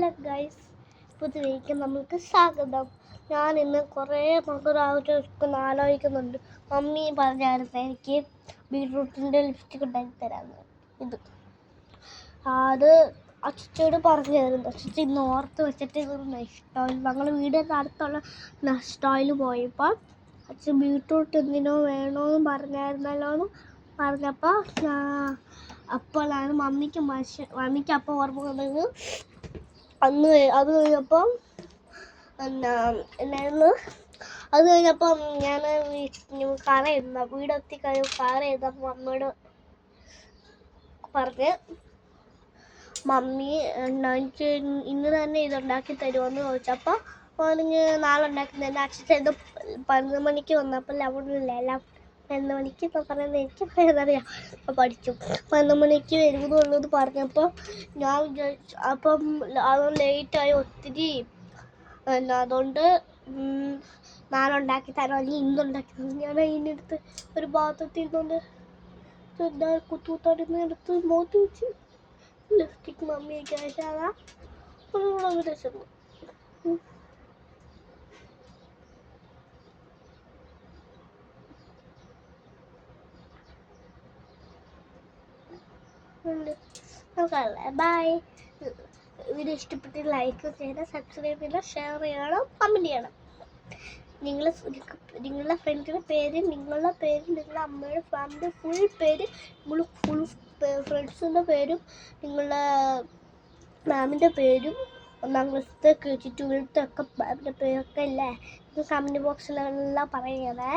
Hello guys, പുതിയതിലേക്ക് നമുക്ക് സ്വാഗതം. ഞാൻ ഇന്ന് കുറേ ആലോചിക്കുന്നുണ്ട്. മമ്മി പറഞ്ഞായിരുന്നു എനിക്ക് ബീട്രൂട്ടിൻ്റെ ലിപ്സ്റ്റിക് ഉണ്ടാക്കി തരാമെന്ന്. അത് അച്ചച്ചോട് പറഞ്ഞായിരുന്നു. അച്ചച്ച ഇന്ന് ഓർത്ത് വെച്ചിട്ട് ഇതൊരു നെസ്റ്റോയിൽ ഞങ്ങൾ വീടിൻ്റെ അടുത്തുള്ള നെസ്റ്റോയിൽ പോയപ്പോൾ അച്ഛൻ ബീട്രൂട്ട് എന്തിനോ വേണമെന്ന് പറഞ്ഞായിരുന്നല്ലോ എന്ന് പറഞ്ഞപ്പോൾ അപ്പോഴാണ് മമ്മിക്ക് അപ്പോൾ ഓർമ്മ വന്നത്. അന്ന് അത് കഴിഞ്ഞപ്പം അത് കഴിഞ്ഞപ്പം ഞാൻ കാർ എഴുതുന്ന വീടെത്തി കഴിയുമ്പോൾ കാർ എഴുതപ്പോൾ മമ്മിയോട് പറഞ്ഞ് മമ്മി എനിക്ക് ഇന്ന് തന്നെ ഇതുണ്ടാക്കി തരുമെന്ന് ചോദിച്ചപ്പോൾ പറഞ്ഞ് നാളെ ഉണ്ടാക്കുന്നതിൻ്റെ അച്ഛൻ എന്തോ 11 മണിക്ക് വന്നപ്പോൾ 11 മണിക്ക് പറയുന്നത് എനിക്ക് അറിയാം. അപ്പോൾ പഠിച്ചു 11 മണിക്ക് വരുമെന്നുള്ളത് പറഞ്ഞപ്പോൾ ഞാൻ വിചാരിച്ചു അപ്പം അത് ലേറ്റായി ഒത്തിരി. അതുകൊണ്ട് നാളെ ഉണ്ടാക്കി തരാം, അല്ലെങ്കിൽ ഇന്നുണ്ടാക്കി തരാം. ഞാൻ അതിനടുത്ത് ഒരു പാത്രത്തിൽ നിന്നുകൊണ്ട് കുത്തൂത്തടുത്ത് മോത്ത് വെച്ച് ലിപ്സ്റ്റിക് മമ്മിയൊക്കെ ആയിട്ടാണ് രസം. ബൈ. വീഡിയോ ഇഷ്ടപ്പെട്ട് ലൈക്ക് ചെയ്യണം, സബ്സ്ക്രൈബ് ചെയ്യണം, ഷെയർ ചെയ്യണം, കമൻറ്റ് ചെയ്യണം. നിങ്ങളുടെ ഫ്രണ്ടിൻ്റെ പേര്, നിങ്ങളുടെ പേര്, നിങ്ങളുടെ അമ്മയുടെ ഫാമിലിയുടെ ഫുൾ പേര്, ഫുൾ ഫ്രണ്ട്സിൻ്റെ പേരും നിങ്ങളുടെ മാമിൻ്റെ പേരും 1ാം ക്ലാസ്സിലത്തെ KG 2 ഒക്കെ മാമിൻ്റെ പേരൊക്കെ ഇല്ലേ, കമൻറ്റ് ബോക്സിലെല്ലാം പറയണേ.